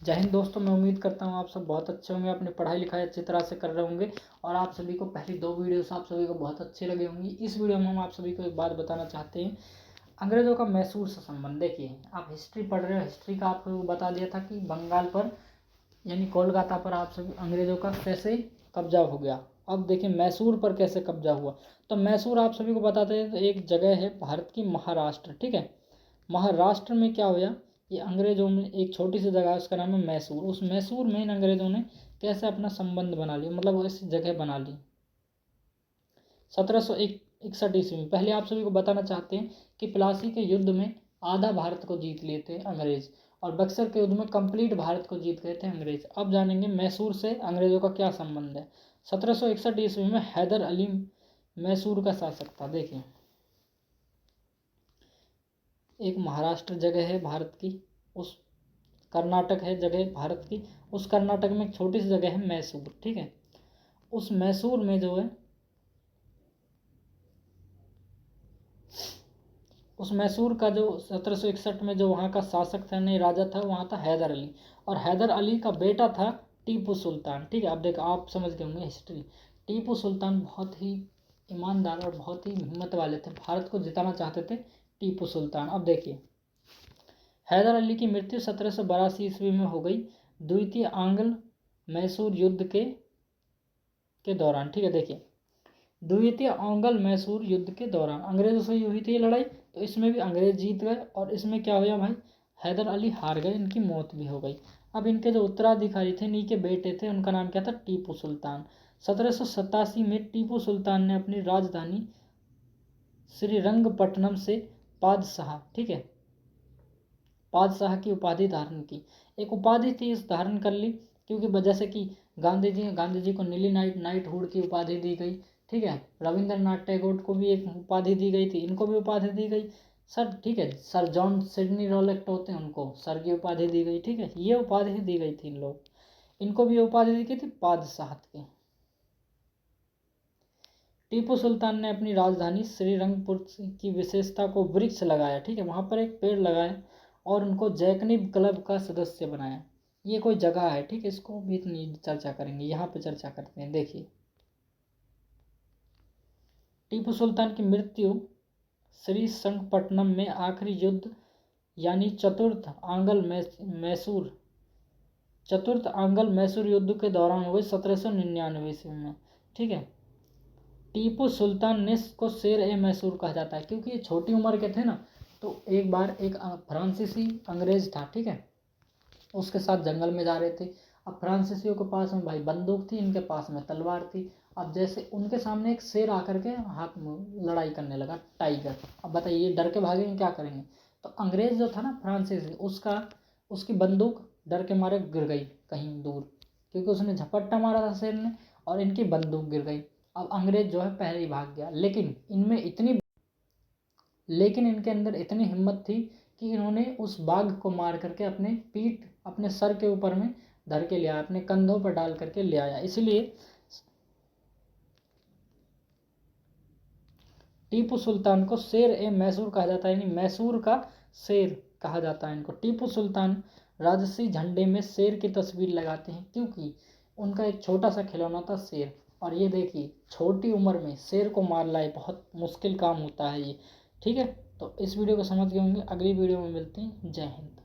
जय हिंद दोस्तों, मैं उम्मीद करता हूँ आप सब बहुत अच्छे होंगे, अपनी पढ़ाई लिखाई अच्छी तरह से कर रहे होंगे और आप सभी को पहली 2 वीडियोस आप सभी को बहुत अच्छी लगी होंगी। इस वीडियो में हम आप सभी को एक बात बताना चाहते हैं, अंग्रेज़ों का मैसूर से संबंध। देखिए, आप हिस्ट्री पढ़ रहे हो, हिस्ट्री का आपको बता दिया था कि बंगाल पर यानी कोलकाता पर आप सभी अंग्रेज़ों का कैसे कब्जा हो गया। अब देखिए मैसूर पर कैसे कब्जा हुआ। तो मैसूर आप सभी को बताते हैं, तो एक जगह है भारत की महाराष्ट्र, ठीक है। महाराष्ट्र में क्या हुआ, ये अंग्रेज़ों में एक छोटी सी जगह है, उसका नाम है मैसूर। उस मैसूर में इन अंग्रेज़ों ने कैसे अपना संबंध बना लिया, मतलब ऐसी जगह बना ली 1761 ईस्वी में। पहले आप सभी को बताना चाहते हैं कि प्लासी के युद्ध में आधा भारत को जीत लिए थे अंग्रेज और बक्सर के युद्ध में कंप्लीट भारत को जीत गए थे अंग्रेज। अब जानेंगे मैसूर से अंग्रेज़ों का क्या संबंध है। 1761 ईस्वी में हैदर अली मैसूर का शासक था। देखिए, एक महाराष्ट्र जगह है भारत की, उस कर्नाटक है जगह भारत की, उस कर्नाटक में एक छोटी सी जगह है मैसूर, ठीक है। उस मैसूर में जो है, उस मैसूर का जो 1761 में जो वहाँ का शासक था, नहीं राजा था, वहाँ था हैदर अली। और हैदर अली का बेटा था टीपू सुल्तान, ठीक है। अब देखो, आप समझते होंगे हिस्ट्री। टीपू सुल्तान बहुत ही ईमानदार और बहुत ही हिम्मत वाले थे, भारत को जिताना चाहते थे टीपू सुल्तान। अब देखिए, हैदर अली की मृत्यु 1782 ईस्वी में हो गई द्वितीय आंग्ल मैसूर युद्ध के दौरान, ठीक है। देखिए, द्वितीय आंग्ल मैसूर युद्ध के दौरान अंग्रेजों से हुई थी ये लड़ाई, तो इसमें भी अंग्रेज जीत गए और इसमें क्या हुआ भाई, हैदर अली हार गए, इनकी मौत भी हो गई। अब इनके जो उत्तराधिकारी थे, इन्हीं के बेटे थे, उनका नाम क्या था, टीपू सुल्तान। 1787 में टीपू सुल्तान ने अपनी राजधानी श्रीरंगपट्टनम से पादशाह, ठीक है, पादशाह की उपाधि धारण की। एक उपाधि थी, इस धारण कर ली, क्योंकि जैसे कि गांधी जी को नीली नाइटहुड की उपाधि दी गई, ठीक है। रविंद्रनाथ टैगोर को भी एक उपाधि दी गई थी, इनको भी उपाधि दी गई सर, ठीक है। सर जॉन सिडनी रॉलेक्ट होते हैं, उनको सर की उपाधि दी गई, ठीक है। ये उपाधि दी गई थी इनको भी उपाधि दी गई थी पादशाह की। टीपू सुल्तान ने अपनी राजधानी श्रीरंगपुर की विशेषता को वृक्ष लगाया, ठीक है, वहाँ पर एक पेड़ लगाया और उनको जैकनिब क्लब का सदस्य बनाया। ये कोई जगह है, ठीक है, इसको भी इतनी चर्चा करेंगे, यहाँ पे चर्चा करते हैं। देखिए, टीपू सुल्तान की मृत्यु श्रीरंगपट्टनम में आखिरी युद्ध यानी चतुर्थ आंग्ल मैसूर युद्ध के दौरान हुए 1799 ईस्वी में, ठीक है। टीपू सुल्तान ने को शेर ए मैसूर कहा जाता है, क्योंकि ये छोटी उम्र के थे ना। तो एक बार एक फ्रांसीसी अंग्रेज था, ठीक है, उसके साथ जंगल में जा रहे थे। अब फ्रांसीसियों के पास में भाई बंदूक थी, इनके पास में तलवार थी। अब जैसे उनके सामने एक शेर आकर के हाथ में लड़ाई करने लगा, टाइगर। अब बताइए, डर के भागेंगे, क्या करेंगे। तो अंग्रेज जो था ना फ्रांसीसी, उसकी बंदूक डर के मारे गिर गई कहीं दूर, क्योंकि उसने झपट्टा मारा था शेर ने और इनकी बंदूक गिर गई। अब अंग्रेज जो है पहले ही भाग गया, लेकिन इनके अंदर इतनी हिम्मत थी कि इन्होंने उस बाघ को मार करके अपने सर के ऊपर में धर के लिया, अपने कंधों पर डाल करके ले आया। इसलिए टीपू सुल्तान को शेर ए मैसूर कहा जाता है, यानी मैसूर का शेर कहा जाता है इनको। टीपू सुल्तान राजसी झंडे में शेर की तस्वीर लगाते हैं, क्योंकि उनका एक छोटा सा खिलौना था शेर। और ये देखिए, छोटी उम्र में शेर को मार लाए, बहुत मुश्किल काम होता है ये, ठीक है। तो इस वीडियो को समझ गए होंगे, अगली वीडियो में मिलते हैं। जय हिंद।